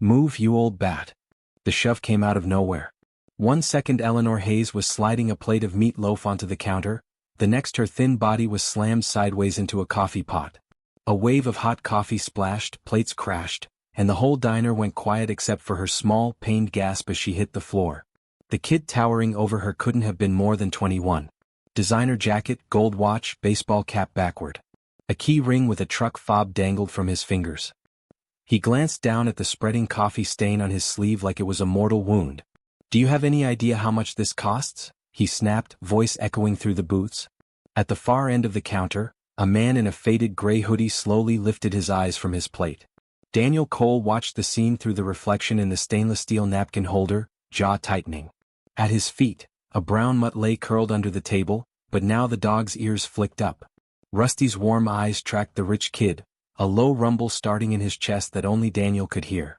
Move, you old bat. The shove came out of nowhere. 1 second Eleanor Hayes was sliding a plate of meatloaf onto the counter, the next her thin body was slammed sideways into a coffee pot. A wave of hot coffee splashed, plates crashed, and the whole diner went quiet except for her small, pained gasp as she hit the floor. The kid towering over her couldn't have been more than 21. Designer jacket, gold watch, baseball cap backward. A key ring with a truck fob dangled from his fingers. He glanced down at the spreading coffee stain on his sleeve like it was a mortal wound. "Do you have any idea how much this costs?" he snapped, voice echoing through the booths. At the far end of the counter, a man in a faded gray hoodie slowly lifted his eyes from his plate. Daniel Cole watched the scene through the reflection in the stainless steel napkin holder, jaw tightening. At his feet, a brown mutt lay curled under the table, but now the dog's ears flicked up. Rusty's warm eyes tracked the rich kid, a low rumble starting in his chest that only Daniel could hear.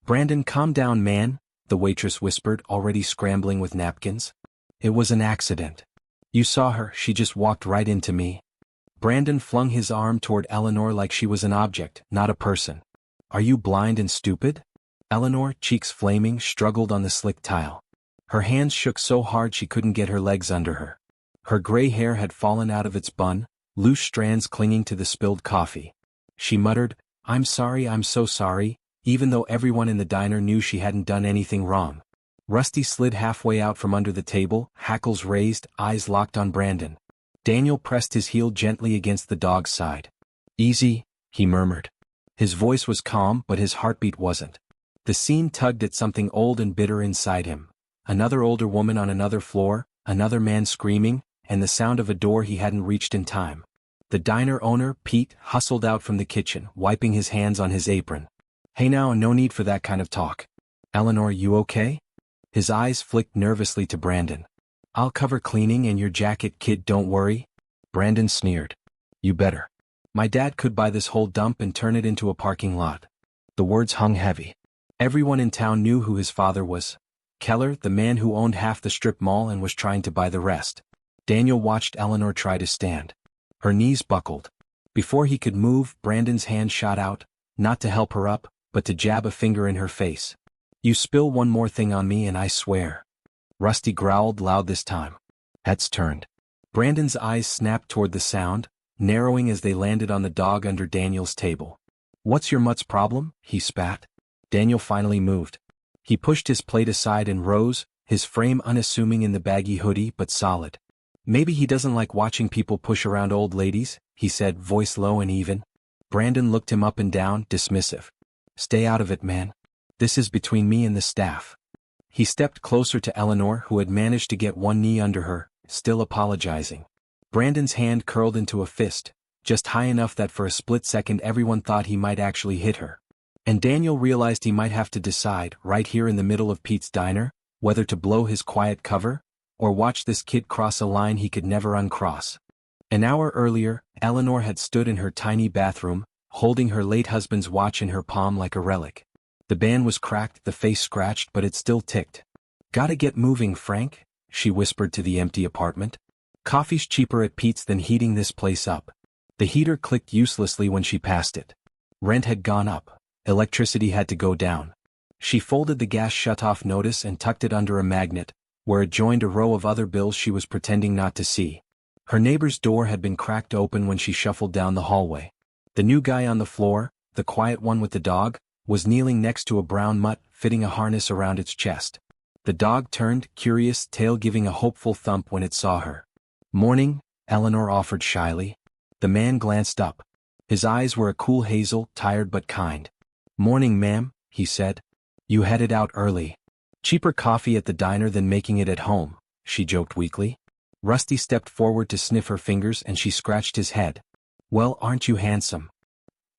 "Brandon, calm down, man," the waitress whispered, already scrambling with napkins. "It was an accident. You saw her, she just walked right into me." Brandon flung his arm toward Eleanor like she was an object, not a person. "Are you blind and stupid?" Eleanor, cheeks flaming, struggled on the slick tile. Her hands shook so hard she couldn't get her legs under her. Her gray hair had fallen out of its bun, loose strands clinging to the spilled coffee. She muttered, "I'm sorry, I'm so sorry," even though everyone in the diner knew she hadn't done anything wrong. Rusty slid halfway out from under the table, hackles raised, eyes locked on Brandon. Daniel pressed his heel gently against the dog's side. "Easy," he murmured. His voice was calm, but his heartbeat wasn't. The scene tugged at something old and bitter inside him. Another older woman on another floor, another man screaming, and the sound of a door he hadn't reached in time. The diner owner, Pete, hustled out from the kitchen, wiping his hands on his apron. "Hey now, no need for that kind of talk. Eleanor, you okay?" His eyes flicked nervously to Brandon. "I'll cover cleaning and your jacket, kid, don't worry." Brandon sneered. "You better. My dad could buy this whole dump and turn it into a parking lot." The words hung heavy. Everyone in town knew who his father was. Keller, the man who owned half the strip mall and was trying to buy the rest. Daniel watched Eleanor try to stand. Her knees buckled. Before he could move, Brandon's hand shot out, not to help her up, but to jab a finger in her face. "You spill one more thing on me and I swear." Rusty growled loud this time. Heads turned. Brandon's eyes snapped toward the sound, narrowing as they landed on the dog under Daniel's table. "What's your mutt's problem?" he spat. Daniel finally moved. He pushed his plate aside and rose, his frame unassuming in the baggy hoodie but solid. "Maybe he doesn't like watching people push around old ladies," he said, voice low and even. Brandon looked him up and down, dismissive. "Stay out of it, man. This is between me and the staff." He stepped closer to Eleanor, who had managed to get one knee under her, still apologizing. Brandon's hand curled into a fist, just high enough that for a split second everyone thought he might actually hit her. And Daniel realized he might have to decide, right here in the middle of Pete's diner, whether to blow his quiet cover, or watch this kid cross a line he could never uncross. An hour earlier, Eleanor had stood in her tiny bathroom, holding her late husband's watch in her palm like a relic. The band was cracked, the face scratched, but it still ticked. "Gotta get moving, Frank," she whispered to the empty apartment. "Coffee's cheaper at Pete's than heating this place up." The heater clicked uselessly when she passed it. Rent had gone up. Electricity had to go down. She folded the gas shutoff notice and tucked it under a magnet, where it joined a row of other bills she was pretending not to see. Her neighbor's door had been cracked open when she shuffled down the hallway. The new guy on the floor, the quiet one with the dog, was kneeling next to a brown mutt, fitting a harness around its chest. The dog turned, curious, tail giving a hopeful thump when it saw her. "Morning," Eleanor offered shyly. The man glanced up. His eyes were a cool hazel, tired but kind. "Morning, ma'am," he said. "You headed out early. Cheaper coffee at the diner than making it at home," she joked weakly. Rusty stepped forward to sniff her fingers and she scratched his head. "Well, aren't you handsome?"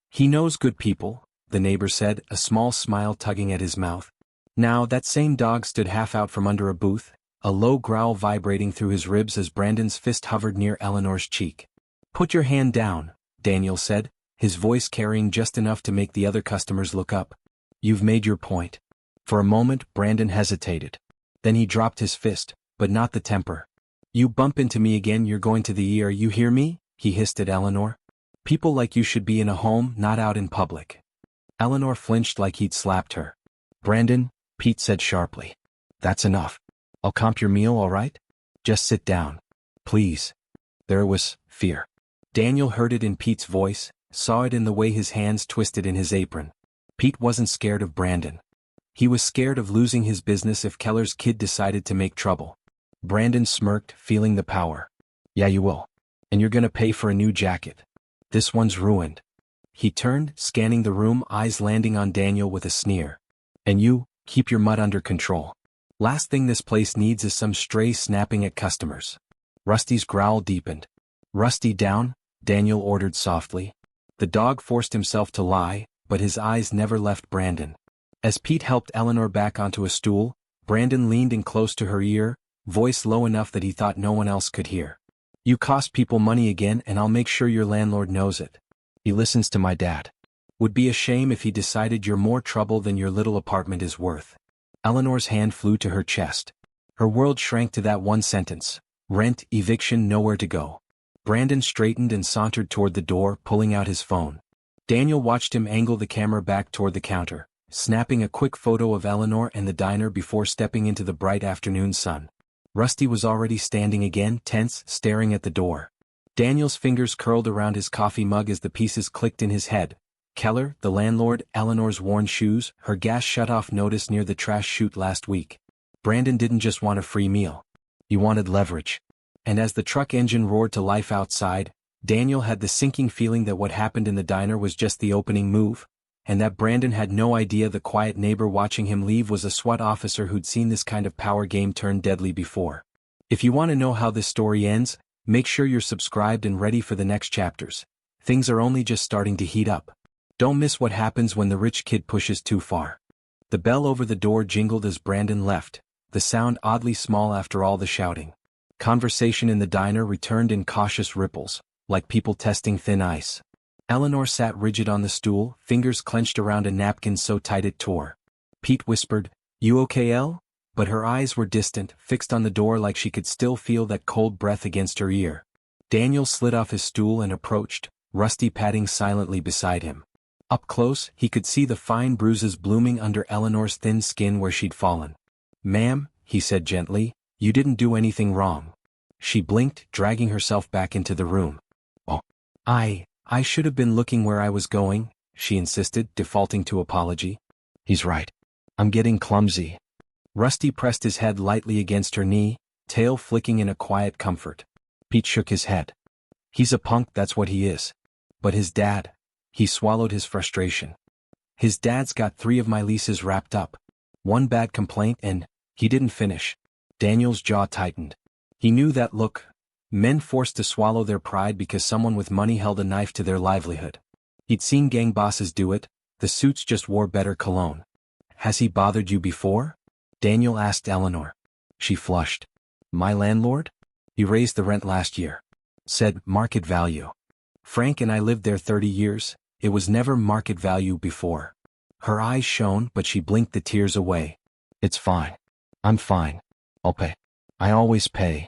"He knows good people," the neighbor said, a small smile tugging at his mouth. Now that same dog stood half out from under a booth, a low growl vibrating through his ribs as Brandon's fist hovered near Eleanor's cheek. "Put your hand down," Daniel said, his voice carrying just enough to make the other customers look up. "You've made your point." For a moment, Brandon hesitated. Then he dropped his fist, but not the temper. "You bump into me again, you're going to the ER, you hear me?" he hissed at Eleanor. "People like you should be in a home, not out in public." Eleanor flinched like he'd slapped her. Brandon, Pete said sharply. That's enough. I'll comp your meal, all right? Just sit down. Please. There was fear. Daniel heard it in Pete's voice, saw it in the way his hands twisted in his apron. Pete wasn't scared of Brandon. He was scared of losing his business if Keller's kid decided to make trouble. Brandon smirked, feeling the power. Yeah, you will. And you're gonna pay for a new jacket. This one's ruined. He turned, scanning the room, eyes landing on Daniel with a sneer. And you, keep your mutt under control. Last thing this place needs is some stray snapping at customers. Rusty's growl deepened. Rusty down, Daniel ordered softly. The dog forced himself to lie, but his eyes never left Brandon. As Pete helped Eleanor back onto a stool, Brandon leaned in close to her ear, voice low enough that he thought no one else could hear. You cost people money again, and I'll make sure your landlord knows it. He listens to my dad. Would be a shame if he decided you're more trouble than your little apartment is worth. Eleanor's hand flew to her chest. Her world shrank to that one sentence. Rent, eviction, nowhere to go. Brandon straightened and sauntered toward the door, pulling out his phone. Daniel watched him angle the camera back toward the counter, snapping a quick photo of Eleanor and the diner before stepping into the bright afternoon sun. Rusty was already standing again, tense, staring at the door. Daniel's fingers curled around his coffee mug as the pieces clicked in his head. Keller, the landlord, Eleanor's worn shoes, her gas shut-off notice near the trash chute last week. Brandon didn't just want a free meal. He wanted leverage. And as the truck engine roared to life outside, Daniel had the sinking feeling that what happened in the diner was just the opening move, and that Brandon had no idea the quiet neighbor watching him leave was a SWAT officer who'd seen this kind of power game turn deadly before. If you want to know how this story ends, make sure you're subscribed and ready for the next chapters. Things are only just starting to heat up. Don't miss what happens when the rich kid pushes too far. The bell over the door jingled as Brandon left, the sound oddly small after all the shouting. Conversation in the diner returned in cautious ripples, like people testing thin ice. Eleanor sat rigid on the stool, fingers clenched around a napkin so tight it tore. Pete whispered, "You okay, Elle?" But her eyes were distant, fixed on the door like she could still feel that cold breath against her ear. Daniel slid off his stool and approached, Rusty padding silently beside him. Up close, he could see the fine bruises blooming under Eleanor's thin skin where she'd fallen. "Ma'am," he said gently, "you didn't do anything wrong." She blinked, dragging herself back into the room. "Oh, I should have been looking where I was going," she insisted, defaulting to apology. "He's right. I'm getting clumsy." Rusty pressed his head lightly against her knee, tail flicking in a quiet comfort. Pete shook his head. "He's a punk, that's what he is. But his dad..." He swallowed his frustration. "His dad's got 3 of my leases wrapped up. One bad complaint and..." He didn't finish. Daniel's jaw tightened. He knew that look. Men forced to swallow their pride because someone with money held a knife to their livelihood. He'd seen gang bosses do it, the suits just wore better cologne. "Has he bothered you before?" Daniel asked Eleanor. She flushed. "My landlord? He raised the rent last year." Said, "Market value. Frank and I lived there 30 years, it was never market value before." Her eyes shone, but she blinked the tears away. "It's fine. I'm fine. I'll pay. I always pay."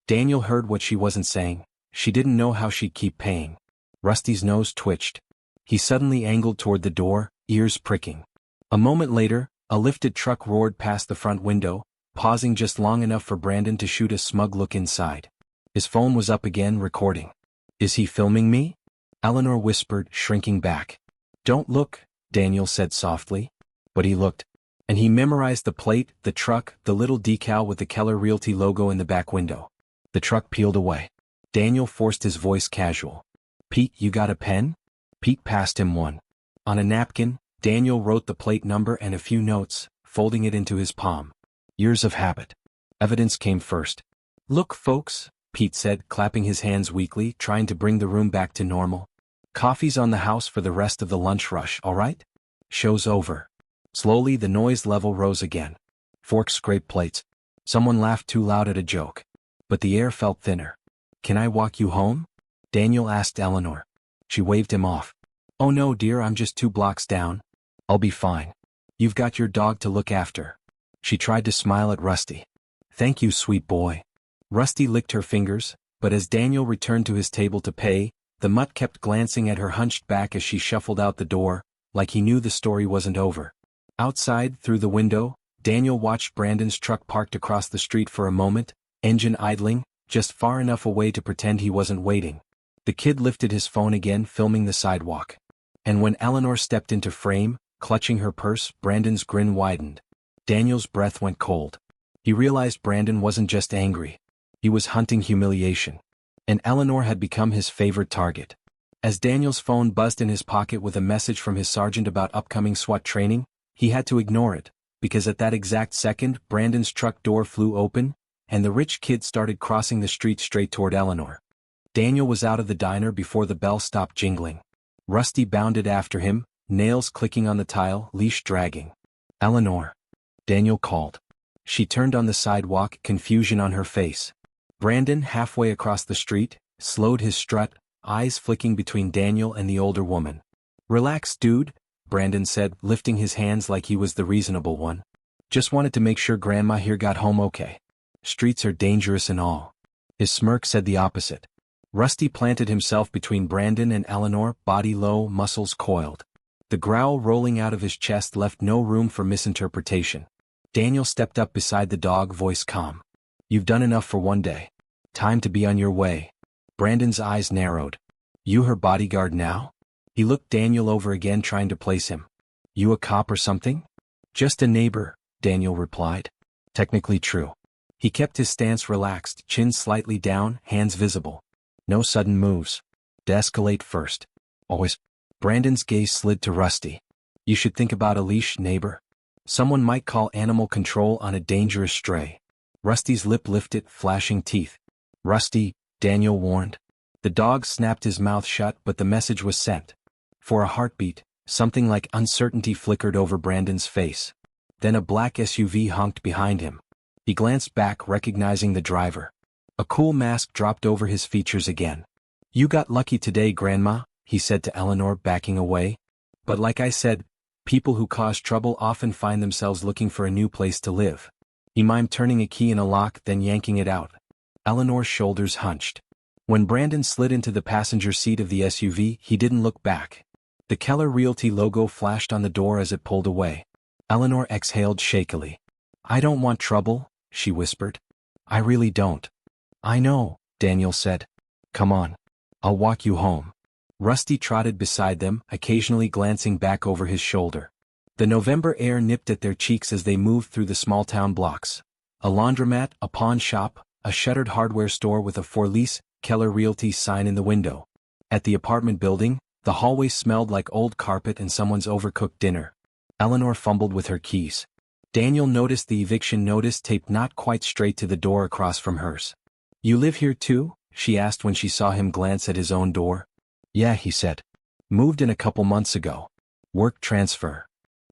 Daniel heard what she wasn't saying. She didn't know how she'd keep paying. Rusty's nose twitched. He suddenly angled toward the door, ears pricking. A moment later, a lifted truck roared past the front window, pausing just long enough for Brandon to shoot a smug look inside. His phone was up again, recording. "Is he filming me?" Eleanor whispered, shrinking back. "Don't look," Daniel said softly. But he looked. And he memorized the plate, the truck, the little decal with the Keller Realty logo in the back window. The truck peeled away. Daniel forced his voice casual. "Pete, you got a pen?" Pete passed him one. On a napkin, Daniel wrote the plate number and a few notes, folding it into his palm. Years of habit. Evidence came first. "Look, folks," Pete said, clapping his hands weakly, trying to bring the room back to normal. "Coffee's on the house for the rest of the lunch rush, all right? Show's over." Slowly the noise level rose again. Forks scraped plates. Someone laughed too loud at a joke. But the air felt thinner. "Can I walk you home?" Daniel asked Eleanor. She waved him off. "Oh no, dear, I'm just 2 blocks down. I'll be fine. You've got your dog to look after." She tried to smile at Rusty. "Thank you, sweet boy." Rusty licked her fingers, but as Daniel returned to his table to pay, the mutt kept glancing at her hunched back as she shuffled out the door, like he knew the story wasn't over. Outside, through the window, Daniel watched Brandon's truck parked across the street for a moment, engine idling, just far enough away to pretend he wasn't waiting. The kid lifted his phone again, filming the sidewalk. And when Eleanor stepped into frame, clutching her purse, Brandon's grin widened. Daniel's breath went cold. He realized Brandon wasn't just angry. He was hunting humiliation. And Eleanor had become his favorite target. As Daniel's phone buzzed in his pocket with a message from his sergeant about upcoming SWAT training, he had to ignore it, because at that exact second, Brandon's truck door flew open, and the rich kid started crossing the street straight toward Eleanor. Daniel was out of the diner before the bell stopped jingling. Rusty bounded after him, nails clicking on the tile, leash dragging. "Eleanor," Daniel called. She turned on the sidewalk, confusion on her face. Brandon, halfway across the street, slowed his strut, eyes flicking between Daniel and the older woman. "Relax, dude," Brandon said, lifting his hands like he was the reasonable one. "Just wanted to make sure Grandma here got home okay. Streets are dangerous and all." His smirk said the opposite. Rusty planted himself between Brandon and Eleanor, body low, muscles coiled. The growl rolling out of his chest left no room for misinterpretation. Daniel stepped up beside the dog, voice calm. "You've done enough for one day. Time to be on your way." Brandon's eyes narrowed. "You her bodyguard now?" He looked Daniel over again, trying to place him. "You a cop or something?" "Just a neighbor," Daniel replied. Technically true. He kept his stance relaxed, chin slightly down, hands visible. No sudden moves. De-escalate first. Always. Brandon's gaze slid to Rusty. "You should think about a leash, neighbor. Someone might call animal control on a dangerous stray." Rusty's lip lifted, flashing teeth. "Rusty," Daniel warned. The dog snapped his mouth shut, but the message was sent. For a heartbeat, something like uncertainty flickered over Brandon's face. Then a black SUV honked behind him. He glanced back, recognizing the driver. A cool mask dropped over his features again. "You got lucky today, Grandma," he said to Eleanor, backing away. "But like I said, people who cause trouble often find themselves looking for a new place to live." He mimed turning a key in a lock, then yanking it out. Eleanor's shoulders hunched. When Brandon slid into the passenger seat of the SUV, he didn't look back. The Keller Realty logo flashed on the door as it pulled away. Eleanor exhaled shakily. "I don't want trouble," she whispered. "I really don't." "I know," Daniel said. "Come on. I'll walk you home." Rusty trotted beside them, occasionally glancing back over his shoulder. The November air nipped at their cheeks as they moved through the small-town blocks. A laundromat, a pawn shop, a shuttered hardware store with a "For Lease, Keller Realty" sign in the window. At the apartment building, the hallway smelled like old carpet and someone's overcooked dinner. Eleanor fumbled with her keys. Daniel noticed the eviction notice taped not quite straight to the door across from hers. "You live here too?" she asked when she saw him glance at his own door. "Yeah," he said. "Moved in a couple months ago. Work transfer."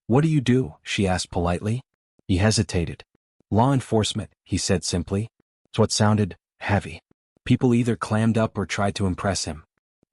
"What do you do?" she asked politely. He hesitated. "Law enforcement," he said simply. It's what sounded heavy. People either clammed up or tried to impress him.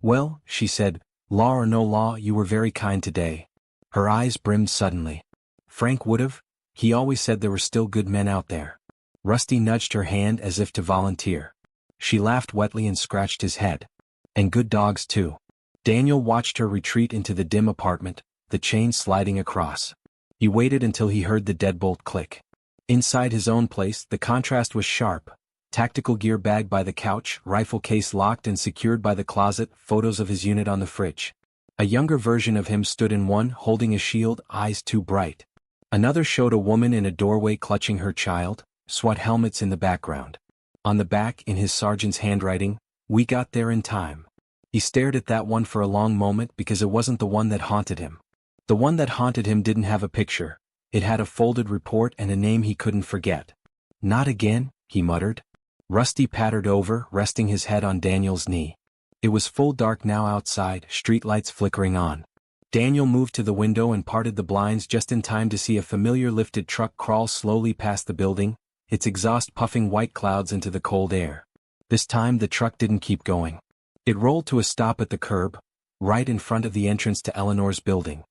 "Well," she said, "law or no law, you were very kind today." Her eyes brimmed suddenly. "Frank would've? He always said there were still good men out there." Rusty nudged her hand as if to volunteer. She laughed wetly and scratched his head. "And good dogs too." Daniel watched her retreat into the dim apartment, the chain sliding across. He waited until he heard the deadbolt click. Inside his own place, the contrast was sharp. Tactical gear bag by the couch, rifle case locked and secured by the closet, photos of his unit on the fridge. A younger version of him stood in one, holding a shield, eyes too bright. Another showed a woman in a doorway clutching her child, SWAT helmets in the background. On the back, in his sergeant's handwriting, "We got there in time." He stared at that one for a long moment because it wasn't the one that haunted him. The one that haunted him didn't have a picture. It had a folded report and a name he couldn't forget. "Not again," he muttered. Rusty pattered over, resting his head on Daniel's knee. It was full dark now outside, streetlights flickering on. Daniel moved to the window and parted the blinds just in time to see a familiar lifted truck crawl slowly past the building, its exhaust puffing white clouds into the cold air. This time the truck didn't keep going. It rolled to a stop at the curb, right in front of the entrance to Eleanor's building.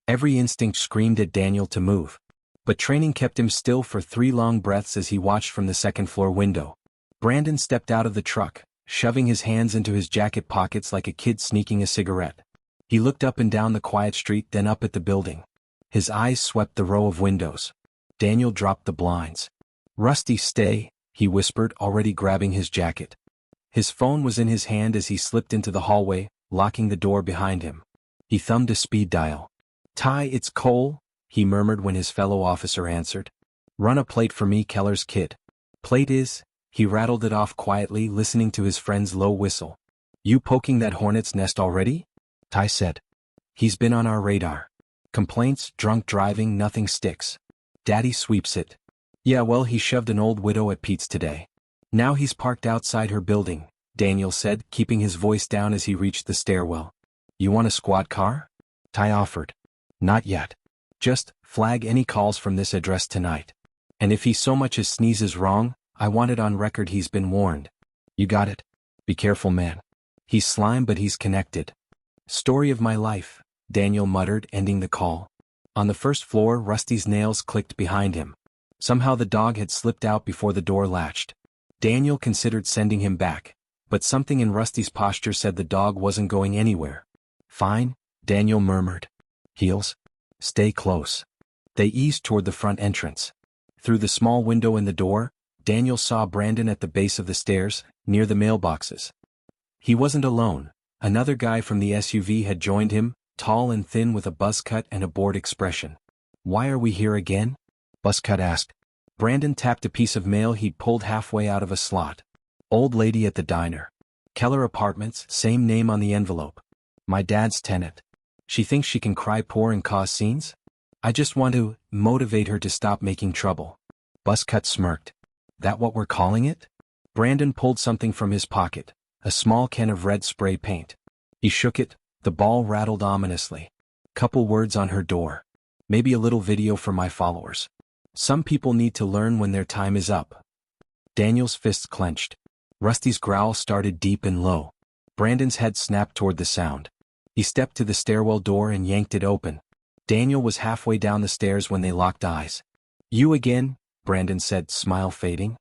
Every instinct screamed at Daniel to move. But training kept him still for 3 long breaths as he watched from the second-floor window. Brandon stepped out of the truck, shoving his hands into his jacket pockets like a kid sneaking a cigarette. He looked up and down the quiet street, then up at the building. His eyes swept the row of windows. Daniel dropped the blinds. "Rusty, stay," he whispered, already grabbing his jacket. His phone was in his hand as he slipped into the hallway, locking the door behind him. He thumbed a speed dial. "Ty, it's Cole," he murmured when his fellow officer answered. "Run a plate for me, Keller's kid." "Plate is?" He rattled it off quietly, listening to his friend's low whistle. "You poking that hornet's nest already?" Ty said. "He's been on our radar. Complaints, drunk driving, nothing sticks. Daddy sweeps it. Yeah, well, he shoved an old widow at Pete's today. Now he's parked outside her building," Daniel said, keeping his voice down as he reached the stairwell. "You want a squad car?" Ty offered. "Not yet. Just flag any calls from this address tonight. And if he so much as sneezes wrong, I want it on record he's been warned." "You got it. Be careful, man. He's slime but he's connected." "Story of my life," Daniel muttered, ending the call. On the first floor, Rusty's nails clicked behind him. Somehow the dog had slipped out before the door latched. Daniel considered sending him back, but something in Rusty's posture said the dog wasn't going anywhere. "Fine," Daniel murmured. "Heels? Stay close." They eased toward the front entrance. Through the small window in the door, Daniel saw Brandon at the base of the stairs, near the mailboxes. He wasn't alone. Another guy from the SUV had joined him, tall and thin with a buzz cut and a bored expression. "Why are we here again?" Buzzcut asked. Brandon tapped a piece of mail he'd pulled halfway out of a slot. "Old lady at the diner. Keller Apartments, same name on the envelope. My dad's tenant. She thinks she can cry poor and cause scenes? I just want to motivate her to stop making trouble." Buzzcut smirked. "That what we're calling it?" Brandon pulled something from his pocket, a small can of red spray paint. He shook it, the ball rattled ominously. "Couple words on her door. Maybe a little video for my followers. Some people need to learn when their time is up." Daniel's fists clenched. Rusty's growl started deep and low. Brandon's head snapped toward the sound. He stepped to the stairwell door and yanked it open. Daniel was halfway down the stairs when they locked eyes. "You again?" Brandon said, smile fading.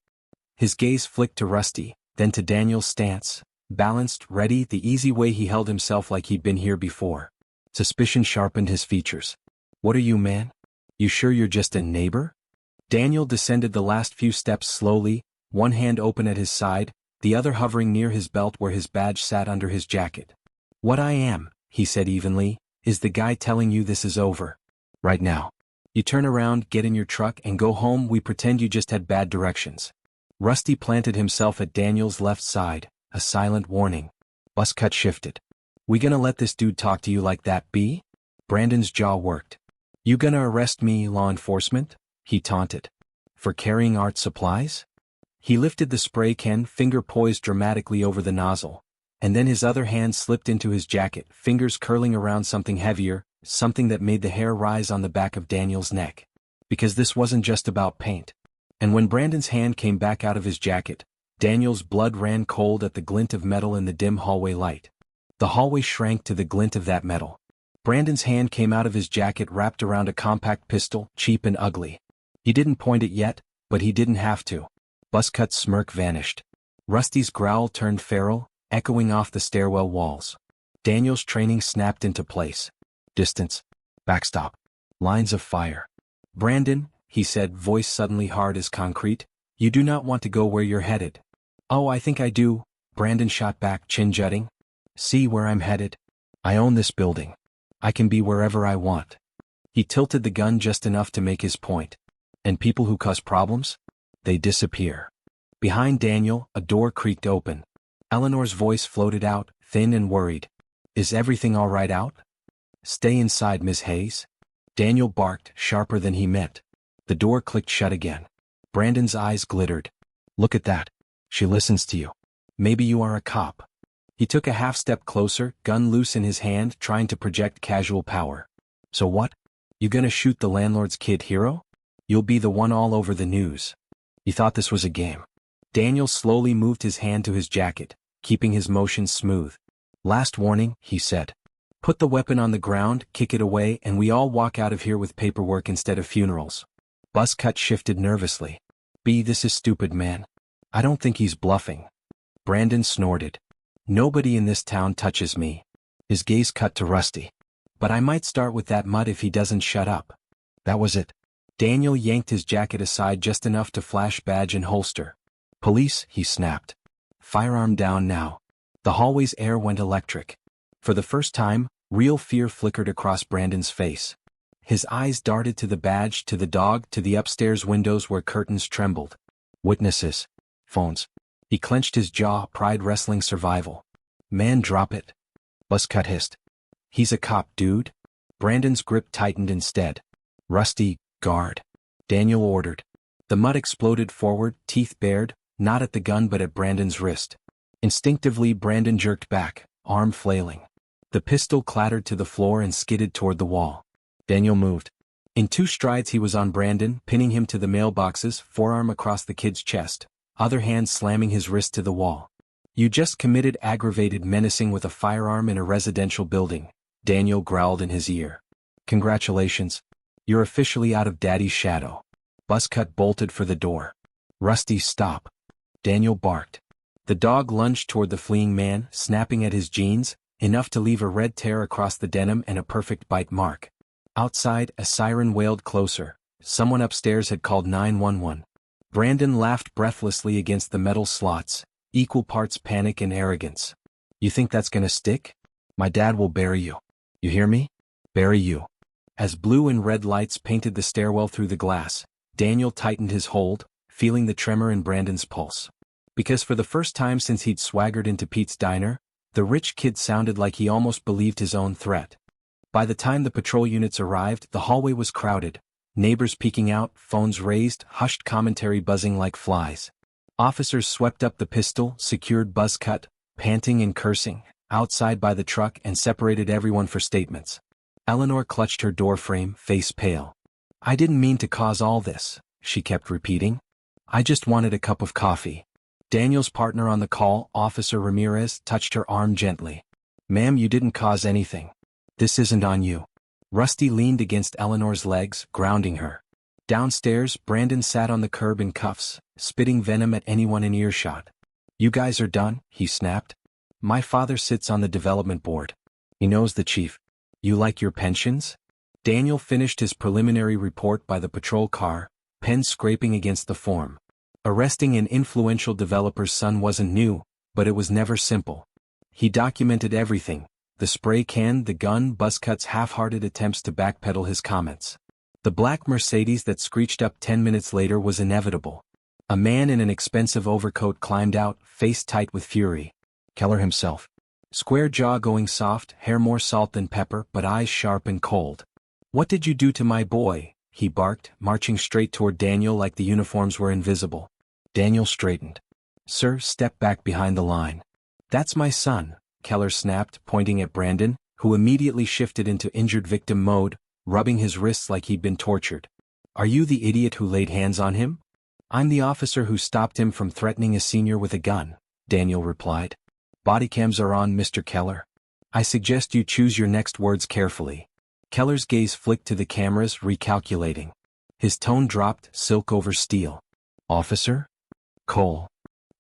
His gaze flicked to Rusty, then to Daniel's stance, balanced, ready, the easy way he held himself like he'd been here before. Suspicion sharpened his features. "What are you, man? You sure you're just a neighbor?" Daniel descended the last few steps slowly, one hand open at his side, the other hovering near his belt where his badge sat under his jacket. "What I am," he said evenly, "is the guy telling you this is over. Right now. You turn around, get in your truck, and go home. We pretend you just had bad directions." Rusty planted himself at Daniel's left side, a silent warning. Buzzcut shifted. "We gonna let this dude talk to you like that, B?" Brandon's jaw worked. "You gonna arrest me, law enforcement?" he taunted. "For carrying art supplies?" He lifted the spray can, finger poised dramatically over the nozzle, and then his other hand slipped into his jacket, fingers curling around something heavier, something that made the hair rise on the back of Daniel's neck. Because this wasn't just about paint. And when Brandon's hand came back out of his jacket, Daniel's blood ran cold at the glint of metal in the dim hallway light. The hallway shrank to the glint of that metal. Brandon's hand came out of his jacket wrapped around a compact pistol, cheap and ugly. He didn't point it yet, but he didn't have to. Buzzcut's smirk vanished. Rusty's growl turned feral, echoing off the stairwell walls. Daniel's training snapped into place. Distance. Backstop. Lines of fire. "Brandon," he said, voice suddenly hard as concrete, "you do not want to go where you're headed." "Oh, I think I do," Brandon shot back, chin jutting. "See where I'm headed? I own this building. I can be wherever I want." He tilted the gun just enough to make his point. "And people who cause problems? They disappear." Behind Daniel, a door creaked open. Eleanor's voice floated out, thin and worried. "Is everything all right out?" "Stay inside, Miss Hayes." Daniel barked, sharper than he meant. The door clicked shut again. Brandon's eyes glittered. "Look at that. She listens to you. Maybe you are a cop." He took a half step closer, gun loose in his hand, trying to project casual power. "So what? You gonna shoot the landlord's kid hero? You'll be the one all over the news." He thought this was a game. Daniel slowly moved his hand to his jacket, keeping his motions smooth. "Last warning," he said. "Put the weapon on the ground, kick it away, and we all walk out of here with paperwork instead of funerals." Buzzcut shifted nervously. "B, this is stupid, man. I don't think he's bluffing." Brandon snorted. "Nobody in this town touches me." His gaze cut to Rusty. But I might start with that mutt if he doesn't shut up. That was it. Daniel yanked his jacket aside just enough to flash badge and holster. Police, he snapped. Firearm down now. The hallway's air went electric. For the first time, real fear flickered across Brandon's face. His eyes darted to the badge, to the dog, to the upstairs windows where curtains trembled. Witnesses. Phones. He clenched his jaw, pride wrestling survival. Man, drop it. Buzzcut hissed. He's a cop, dude. Brandon's grip tightened instead. Rusty, guard. Daniel ordered. The mutt exploded forward, teeth bared, not at the gun but at Brandon's wrist. Instinctively, Brandon jerked back, arm flailing. The pistol clattered to the floor and skidded toward the wall. Daniel moved. In 2 strides he was on Brandon, pinning him to the mailboxes, forearm across the kid's chest, other hand slamming his wrist to the wall. You just committed aggravated menacing with a firearm in a residential building, Daniel growled in his ear. Congratulations. You're officially out of Daddy's shadow. Buzzcut bolted for the door. Rusty, stop. Daniel barked. The dog lunged toward the fleeing man, snapping at his jeans, enough to leave a red tear across the denim and a perfect bite mark. Outside, a siren wailed closer. Someone upstairs had called 911. Brandon laughed breathlessly against the metal slots, equal parts panic and arrogance. You think that's gonna stick? My dad will bury you. You hear me? Bury you. As blue and red lights painted the stairwell through the glass, Daniel tightened his hold, feeling the tremor in Brandon's pulse. Because for the first time since he'd swaggered into Pete's diner, the rich kid sounded like he almost believed his own threat. By the time the patrol units arrived, the hallway was crowded, neighbors peeking out, phones raised, hushed commentary buzzing like flies. Officers swept up the pistol, secured Buzzcut, panting and cursing, outside by the truck and separated everyone for statements. Eleanor clutched her doorframe, face pale. I didn't mean to cause all this, she kept repeating. I just wanted a cup of coffee. Daniel's partner on the call, Officer Ramirez, touched her arm gently. Ma'am, you didn't cause anything. This isn't on you. Rusty leaned against Eleanor's legs, grounding her. Downstairs, Brandon sat on the curb in cuffs, spitting venom at anyone in earshot. You guys are done, he snapped. My father sits on the development board. He knows the chief. You like your pensions? Daniel finished his preliminary report by the patrol car, pen scraping against the form. Arresting an influential developer's son wasn't new, but it was never simple. He documented everything, the spray can, the gun, Buzzcut's half-hearted attempts to backpedal his comments. The black Mercedes that screeched up 10 minutes later was inevitable. A man in an expensive overcoat climbed out, face tight with fury. Keller himself. Square jaw going soft, hair more salt than pepper, but eyes sharp and cold. What did you do to my boy? He barked, marching straight toward Daniel like the uniforms were invisible. Daniel straightened. Sir, step back behind the line. That's my son, Keller snapped, pointing at Brandon, who immediately shifted into injured victim mode, rubbing his wrists like he'd been tortured. Are you the idiot who laid hands on him? I'm the officer who stopped him from threatening a senior with a gun, Daniel replied. Bodycams are on, Mr. Keller. I suggest you choose your next words carefully. Keller's gaze flicked to the cameras, recalculating. His tone dropped, silk over steel. Officer? Cole.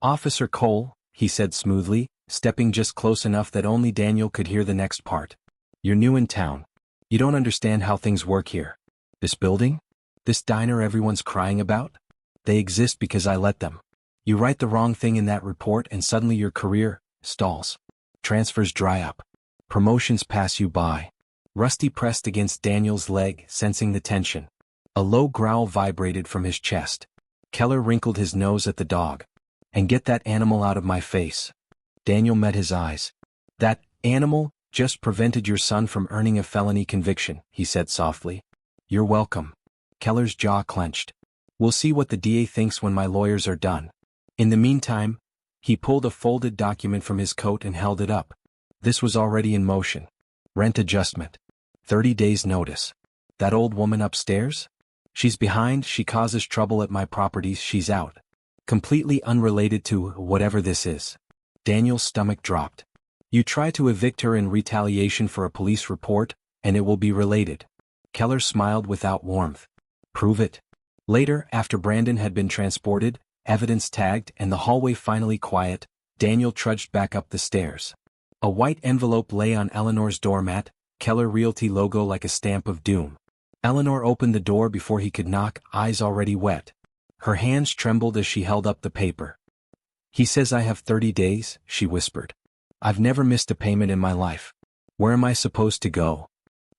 Officer Cole, he said smoothly, stepping just close enough that only Daniel could hear the next part. You're new in town. You don't understand how things work here. This building? This diner everyone's crying about? They exist because I let them. You write the wrong thing in that report and suddenly your career stalls. Transfers dry up. Promotions pass you by. Rusty pressed against Daniel's leg, sensing the tension. A low growl vibrated from his chest. Keller wrinkled his nose at the dog. And get that animal out of my face. Daniel met his eyes. That animal just prevented your son from earning a felony conviction, he said softly. You're welcome. Keller's jaw clenched. We'll see what the DA thinks when my lawyers are done. In the meantime, he pulled a folded document from his coat and held it up. This was already in motion. Rent adjustment. 30 days notice. That old woman upstairs? She's behind, she causes trouble at my properties, she's out. Completely unrelated to whatever this is. Daniel's stomach dropped. You try to evict her in retaliation for a police report, and it will be related. Keller smiled without warmth. Prove it. Later, after Brandon had been transported, evidence tagged, and the hallway finally quiet, Daniel trudged back up the stairs. A white envelope lay on Eleanor's doormat, Keller Realty logo like a stamp of doom. Eleanor opened the door before he could knock, eyes already wet. Her hands trembled as she held up the paper. "He says I have 30 days, she whispered. "I've never missed a payment in my life. Where am I supposed to go?"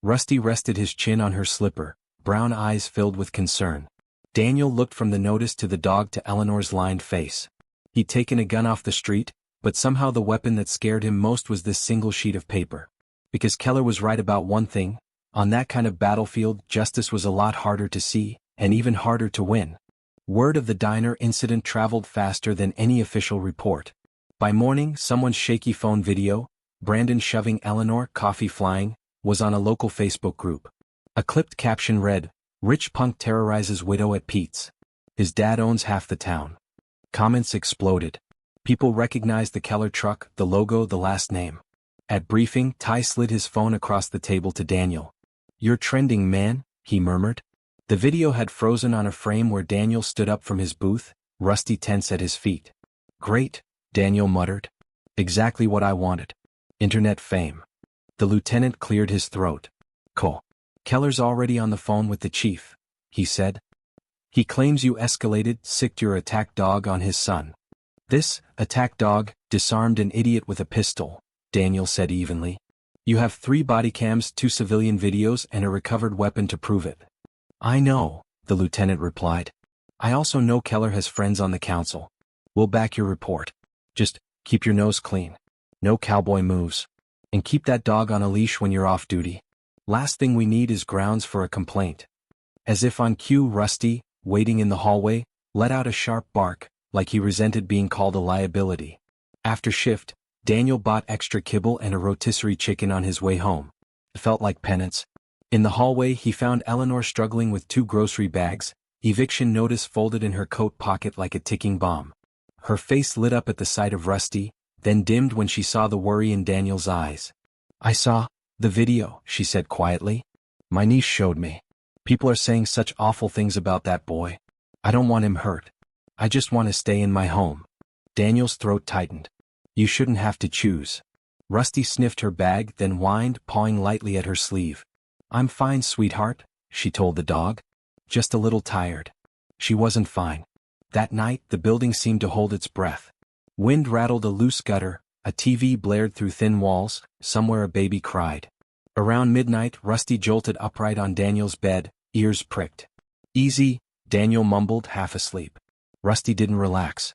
Rusty rested his chin on her slipper, brown eyes filled with concern. Daniel looked from the notice to the dog to Eleanor's lined face. He'd taken a gun off the street, but somehow the weapon that scared him most was this single sheet of paper. Because Keller was right about one thing, on that kind of battlefield, justice was a lot harder to see, and even harder to win. Word of the diner incident traveled faster than any official report. By morning, someone's shaky phone video, Brandon shoving Eleanor, coffee flying, was on a local Facebook group. A clipped caption read, "Rich punk terrorizes widow at Pete's. His dad owns half the town." Comments exploded. People recognized the Keller truck, the logo, the last name. At briefing, Ty slid his phone across the table to Daniel. "You're trending, man," he murmured. The video had frozen on a frame where Daniel stood up from his booth, Rusty tense at his feet. "Great," Daniel muttered. "Exactly what I wanted. Internet fame." The lieutenant cleared his throat. "Cool. Keller's already on the phone with the chief," he said. "He claims you sicked your attack dog on his son." "This attack dog disarmed an idiot with a pistol," Daniel said evenly. "You have 3 body cams, 2 civilian videos, and a recovered weapon to prove it." "I know," the lieutenant replied. "I also know Keller has friends on the council. We'll back your report. Just keep your nose clean. No cowboy moves. And keep that dog on a leash when you're off duty. Last thing we need is grounds for a complaint." As if on cue, Rusty, waiting in the hallway, let out a sharp bark, like he resented being called a liability. After shift, Daniel bought extra kibble and a rotisserie chicken on his way home. It felt like penance. In the hallway, he found Eleanor struggling with 2 grocery bags, eviction notice folded in her coat pocket like a ticking bomb. Her face lit up at the sight of Rusty, then dimmed when she saw the worry in Daniel's eyes. "I saw the video," she said quietly. "My niece showed me. People are saying such awful things about that boy. I don't want him hurt. I just want to stay in my home." Daniel's throat tightened. "You shouldn't have to choose." Rusty sniffed her bag, then whined, pawing lightly at her sleeve. "I'm fine, sweetheart," she told the dog. "Just a little tired." She wasn't fine. That night, the building seemed to hold its breath. Wind rattled a loose gutter, a TV blared through thin walls, somewhere a baby cried. Around midnight, Rusty jolted upright on Daniel's bed, ears pricked. "Easy," Daniel mumbled, half asleep. Rusty didn't relax.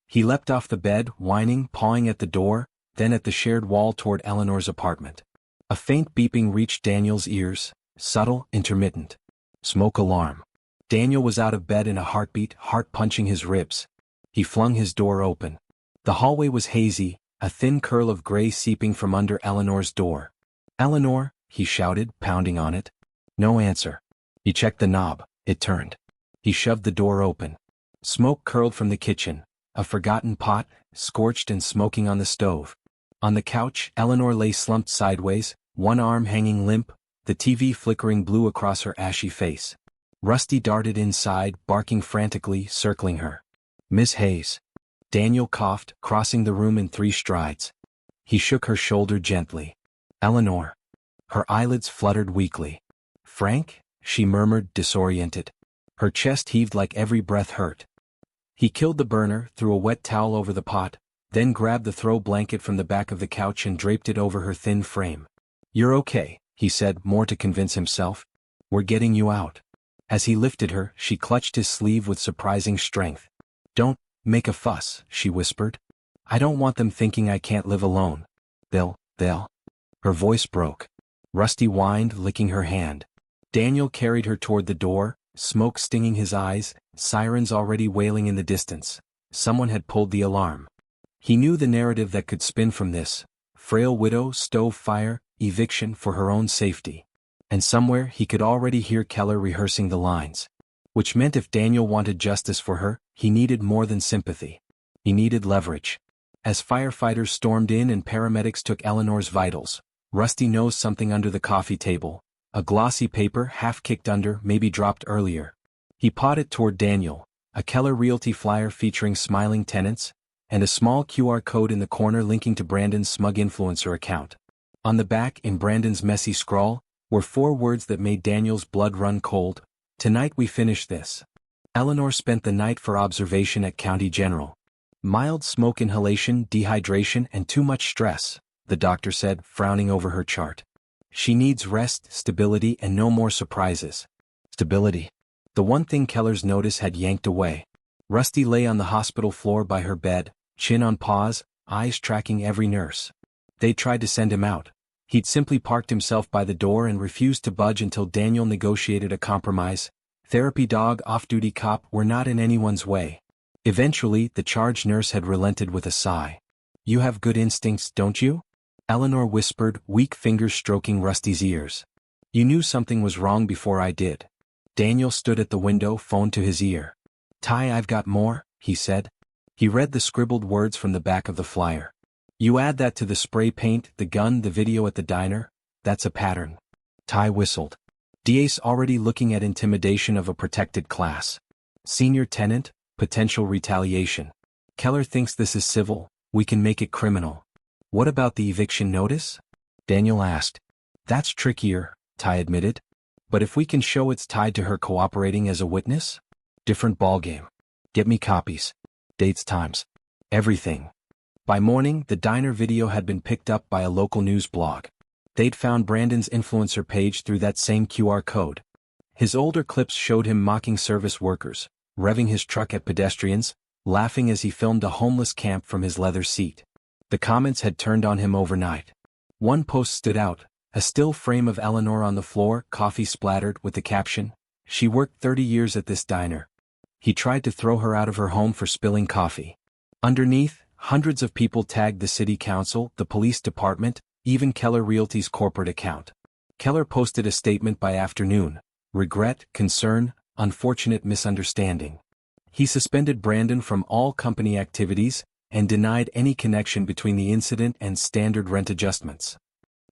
He leapt off the bed, whining, pawing at the door, then at the shared wall toward Eleanor's apartment. A faint beeping reached Daniel's ears, subtle, intermittent. Smoke alarm. Daniel was out of bed in a heartbeat, heart punching his ribs. He flung his door open. The hallway was hazy, a thin curl of gray seeping from under Eleanor's door. "Eleanor," he shouted, pounding on it. No answer. He checked the knob. It turned. He shoved the door open. Smoke curled from the kitchen, a forgotten pot, scorched and smoking on the stove. On the couch, Eleanor lay slumped sideways, one arm hanging limp, the TV flickering blue across her ashy face. Rusty darted inside, barking frantically, circling her. "Miss Hayes." Daniel coughed, crossing the room in 3 strides. He shook her shoulder gently. "Eleanor." Her eyelids fluttered weakly. "Frank?" she murmured, disoriented. Her chest heaved like every breath hurt. He killed the burner, threw a wet towel over the pot, then grabbed the throw blanket from the back of the couch and draped it over her thin frame. "You're okay," he said, more to convince himself. "We're getting you out." As he lifted her, she clutched his sleeve with surprising strength. "Don't make a fuss," she whispered. "I don't want them thinking I can't live alone. They'll. Her voice broke. Rusty whined, licking her hand. Daniel carried her toward the door, smoke stinging his eyes, sirens already wailing in the distance. Someone had pulled the alarm. He knew the narrative that could spin from this. Frail widow, stove fire, eviction for her own safety. And somewhere he could already hear Keller rehearsing the lines. Which meant if Daniel wanted justice for her, he needed more than sympathy. He needed leverage. As firefighters stormed in and paramedics took Eleanor's vitals, Rusty nosed something under the coffee table, a glossy paper half kicked under, maybe dropped earlier. He pawed it toward Daniel, a Keller Realty flyer featuring smiling tenants, and a small QR code in the corner linking to Brandon's smug influencer account. On the back, in Brandon's messy scrawl, were 4 words that made Daniel's blood run cold. Tonight we finish this. Eleanor spent the night for observation at County General. Mild smoke inhalation, dehydration, and too much stress, the doctor said, frowning over her chart. She needs rest, stability, and no more surprises. Stability. The one thing Keller's notice had yanked away. Rusty lay on the hospital floor by her bed, chin on paws, eyes tracking every nurse. They tried to send him out. He'd simply parked himself by the door and refused to budge until Daniel negotiated a compromise. Therapy dog, off-duty cop were not in anyone's way. Eventually, the charge nurse had relented with a sigh. "You have good instincts, don't you?" Eleanor whispered, weak fingers stroking Rusty's ears. "You knew something was wrong before I did." Daniel stood at the window, phone to his ear. "Ty, I've got more," he said. He read the scribbled words from the back of the flyer. "You add that to the spray paint, the gun, the video at the diner, that's a pattern." Ty whistled. "DA's already looking at intimidation of a protected class. Senior tenant, potential retaliation. Keller thinks this is civil, we can make it criminal." "What about the eviction notice?" Daniel asked. "That's trickier," Ty admitted. "But if we can show it's tied to her cooperating as a witness? Different ballgame. Get me copies. Dates, times. Everything." By morning, the diner video had been picked up by a local news blog. They'd found Brandon's influencer page through that same QR code. His older clips showed him mocking service workers, revving his truck at pedestrians, laughing as he filmed a homeless camp from his leather seat. The comments had turned on him overnight. One post stood out, a still frame of Eleanor on the floor, coffee splattered, with the caption, "She worked 30 years at this diner. He tried to throw her out of her home for spilling coffee." Underneath, hundreds of people tagged the city council, the police department, even Keller Realty's corporate account. Keller posted a statement by afternoon: "Regret, concern, unfortunate misunderstanding." He suspended Brandon from all company activities and denied any connection between the incident and standard rent adjustments.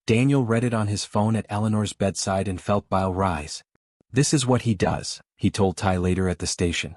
Daniel read it on his phone at Eleanor's bedside and felt bile rise. "This is what he does," he told Ty later at the station.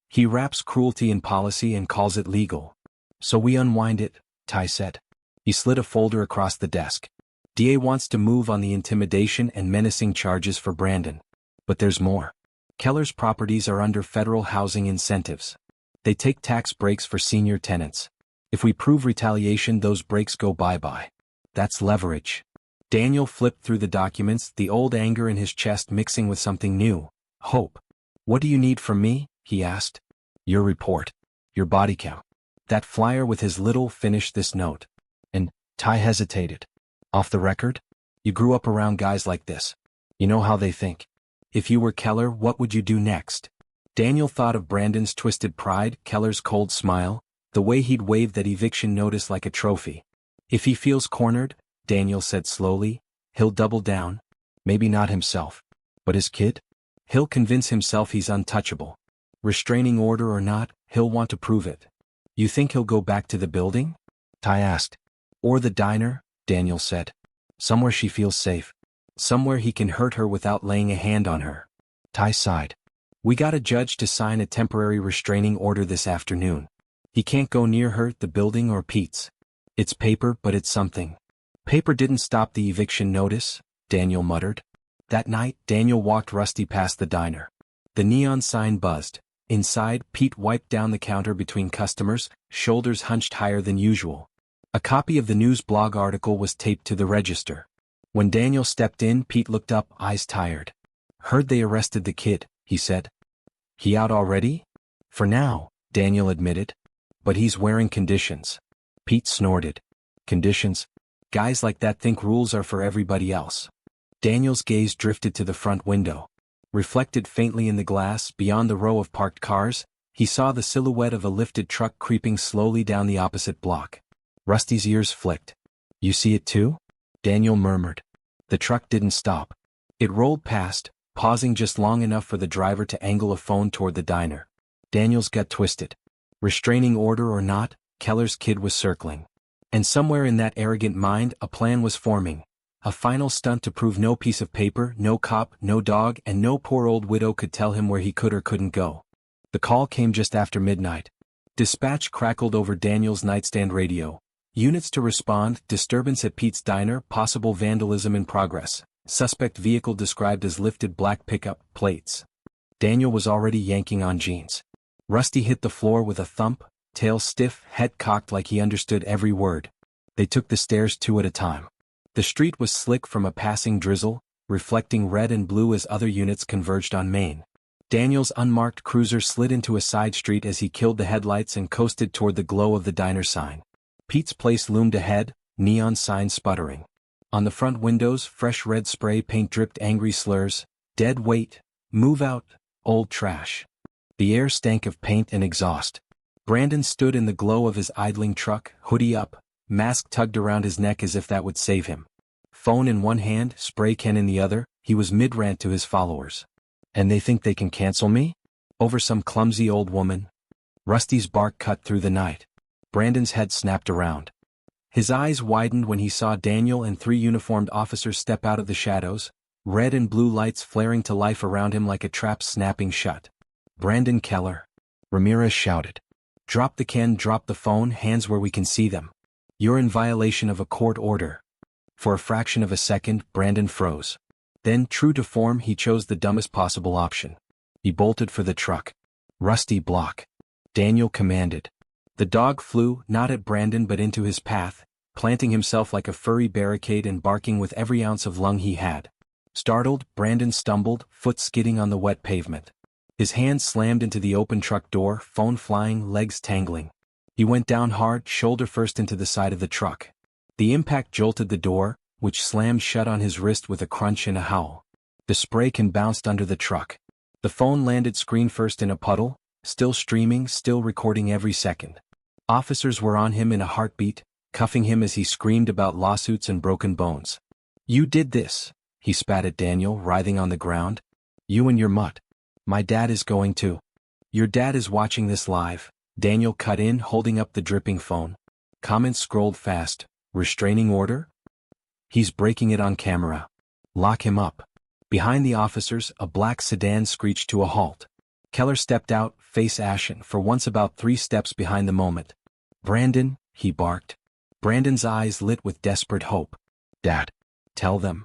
"He wraps cruelty in policy and calls it legal. So we unwind it," Ty said. He slid a folder across the desk. "DA wants to move on the intimidation and menacing charges for Brandon. But there's more. Keller's properties are under federal housing incentives. They take tax breaks for senior tenants. If we prove retaliation, those breaks go bye-bye. That's leverage." Daniel flipped through the documents, the old anger in his chest mixing with something new, hope. "What do you need from me?" he asked. "Your report. Your body count. That flyer with his little finish this note." And Ty hesitated. "Off the record? You grew up around guys like this. You know how they think. If you were Keller, what would you do next?" Daniel thought of Brandon's twisted pride, Keller's cold smile, the way he'd waved that eviction notice like a trophy. "If he feels cornered," Daniel said slowly, "he'll double down. Maybe not himself. But his kid? He'll convince himself he's untouchable. Restraining order or not, he'll want to prove it." "You think he'll go back to the building?" Ty asked. "Or the diner," Daniel said. "Somewhere she feels safe. Somewhere he can hurt her without laying a hand on her." Ty sighed. "We got a judge to sign a temporary restraining order this afternoon. He can't go near her, the building, or Pete's. It's paper, but it's something." "Paper didn't stop the eviction notice," Daniel muttered. That night, Daniel walked Rusty past the diner. The neon sign buzzed. Inside, Pete wiped down the counter between customers, shoulders hunched higher than usual. A copy of the news blog article was taped to the register. When Daniel stepped in, Pete looked up, eyes tired. "Heard they arrested the kid," he said. "He out already?" "For now," Daniel admitted. "But he's wearing conditions." Pete snorted. "Conditions? Guys like that think rules are for everybody else." Daniel's gaze drifted to the front window. Reflected faintly in the glass, beyond the row of parked cars, he saw the silhouette of a lifted truck creeping slowly down the opposite block. Rusty's ears flicked. "You see it too?" Daniel murmured. The truck didn't stop. It rolled past, pausing just long enough for the driver to angle a phone toward the diner. Daniel's gut twisted. Restraining order or not, Keller's kid was circling. And somewhere in that arrogant mind, a plan was forming. A final stunt to prove no piece of paper, no cop, no dog, and no poor old widow could tell him where he could or couldn't go. The call came just after midnight. Dispatch crackled over Daniel's nightstand radio. Units to respond, disturbance at Pete's diner, possible vandalism in progress. Suspect vehicle described as lifted black pickup, plates. Daniel was already yanking on jeans. Rusty hit the floor with a thump, tail stiff, head cocked like he understood every word. They took the stairs 2 at a time. The street was slick from a passing drizzle, reflecting red and blue as other units converged on Main. Daniel's unmarked cruiser slid into a side street as he killed the headlights and coasted toward the glow of the diner sign. Pete's place loomed ahead, neon signs sputtering. On the front windows, fresh red spray paint dripped angry slurs, dead weight, move out, old trash. The air stank of paint and exhaust. Brandon stood in the glow of his idling truck, hoodie up, mask tugged around his neck as if that would save him. Phone in one hand, spray can in the other, he was mid-rant to his followers. And they think they can cancel me? Over some clumsy old woman? Rusty's bark cut through the night. Brandon's head snapped around. His eyes widened when he saw Daniel and 3 uniformed officers step out of the shadows, red and blue lights flaring to life around him like a trap snapping shut. Brandon Keller. Ramirez shouted. Drop the can, drop the phone, hands where we can see them. You're in violation of a court order. For a fraction of a second, Brandon froze. Then, true to form, he chose the dumbest possible option. He bolted for the truck. Rusty, block. Daniel commanded. The dog flew, not at Brandon but into his path, planting himself like a furry barricade and barking with every ounce of lung he had. Startled, Brandon stumbled, foot skidding on the wet pavement. His hand slammed into the open truck door, phone flying, legs tangling. He went down hard, shoulder first into the side of the truck. The impact jolted the door, which slammed shut on his wrist with a crunch and a howl. The spray can bounced under the truck. The phone landed screen first in a puddle, still streaming, still recording every second. Officers were on him in a heartbeat, cuffing him as he screamed about lawsuits and broken bones. You did this, he spat at Daniel, writhing on the ground. You and your mutt. My dad is going to. Your dad is watching this live, Daniel cut in, holding up the dripping phone. Comments scrolled fast. Restraining order? He's breaking it on camera. Lock him up. Behind the officers, a black sedan screeched to a halt. Keller stepped out, face ashen, for once about 3 steps behind the moment. Brandon, he barked. Brandon's eyes lit with desperate hope. Dad. Tell them.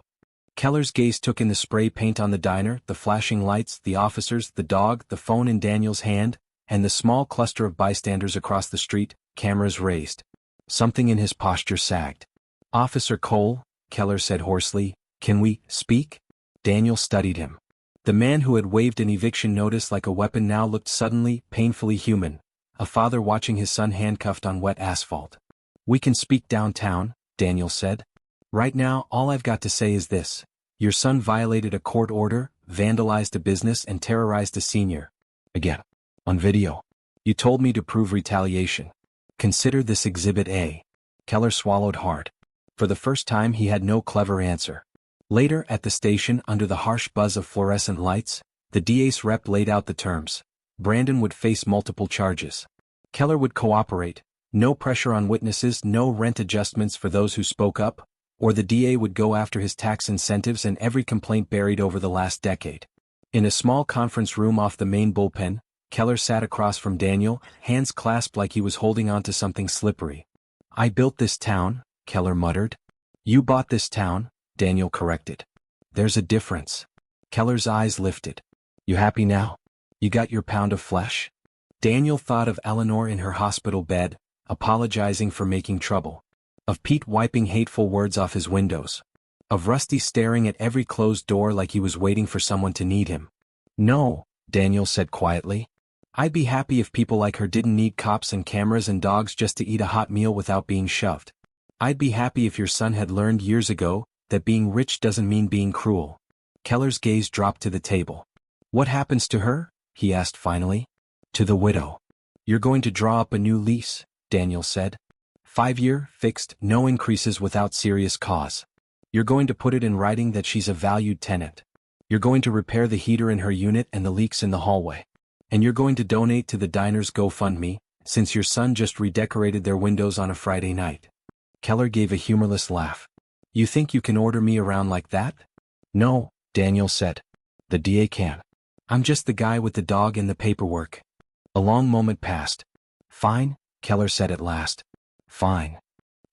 Keller's gaze took in the spray paint on the diner, the flashing lights, the officers, the dog, the phone in Daniel's hand, and the small cluster of bystanders across the street, cameras raised. Something in his posture sagged. Officer Cole, Keller said hoarsely, can we speak? Daniel studied him. The man who had waved an eviction notice like a weapon now looked suddenly, painfully human, a father watching his son handcuffed on wet asphalt. We can speak downtown, Daniel said. Right now, all I've got to say is this. Your son violated a court order, vandalized a business and terrorized a senior. Again. On video. You told me to prove retaliation. Consider this Exhibit A. Keller swallowed hard. For the first time he had no clever answer. Later, at the station, under the harsh buzz of fluorescent lights, the DA's rep laid out the terms. Brandon would face multiple charges. Keller would cooperate. No pressure on witnesses, no rent adjustments for those who spoke up, or the DA would go after his tax incentives and every complaint buried over the last decade. In a small conference room off the main bullpen, Keller sat across from Daniel, hands clasped like he was holding onto something slippery. I built this town, Keller muttered. You bought this town, Daniel corrected. There's a difference. Keller's eyes lifted. You happy now? You got your pound of flesh? Daniel thought of Eleanor in her hospital bed, apologizing for making trouble. Of Pete wiping hateful words off his windows. Of Rusty staring at every closed door like he was waiting for someone to need him. No, Daniel said quietly. I'd be happy if people like her didn't need cops and cameras and dogs just to eat a hot meal without being shoved. I'd be happy if your son had learned years ago that being rich doesn't mean being cruel. Keller's gaze dropped to the table. What happens to her? He asked finally. To the widow. You're going to draw up a new lease, Daniel said. 5-year, fixed, no increases without serious cause. You're going to put it in writing that she's a valued tenant. You're going to repair the heater in her unit and the leaks in the hallway. And you're going to donate to the diner's GoFundMe, since your son just redecorated their windows on a Friday night. Keller gave a humorless laugh. You think you can order me around like that? No, Daniel said. The DA can. I'm just the guy with the dog and the paperwork. A long moment passed. Fine, Keller said at last. Fine.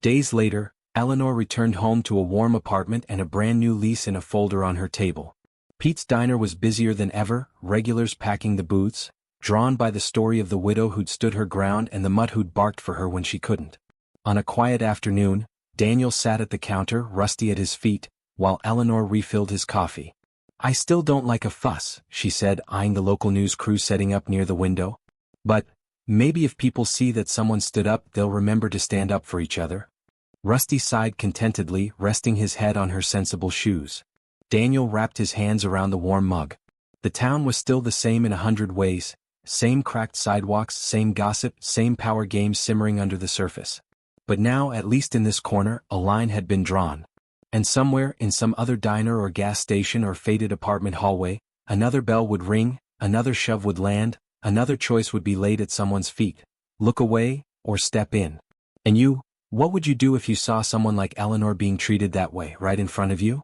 Days later, Eleanor returned home to a warm apartment and a brand new lease in a folder on her table. Pete's diner was busier than ever, regulars packing the booths, drawn by the story of the widow who'd stood her ground and the mutt who'd barked for her when she couldn't. On a quiet afternoon, Daniel sat at the counter, Rusty at his feet, while Eleanor refilled his coffee. "I still don't like a fuss," she said, eyeing the local news crew setting up near the window. "But maybe if people see that someone stood up, they'll remember to stand up for each other." Rusty sighed contentedly, resting his head on her sensible shoes. Daniel wrapped his hands around the warm mug. The town was still the same in 100 ways, same cracked sidewalks, same gossip, same power games simmering under the surface. But now, at least in this corner, a line had been drawn. And somewhere, in some other diner or gas station or faded apartment hallway, another bell would ring, another shove would land, another choice would be laid at someone's feet: look away, or step in. And you, what would you do if you saw someone like Eleanor being treated that way, right in front of you?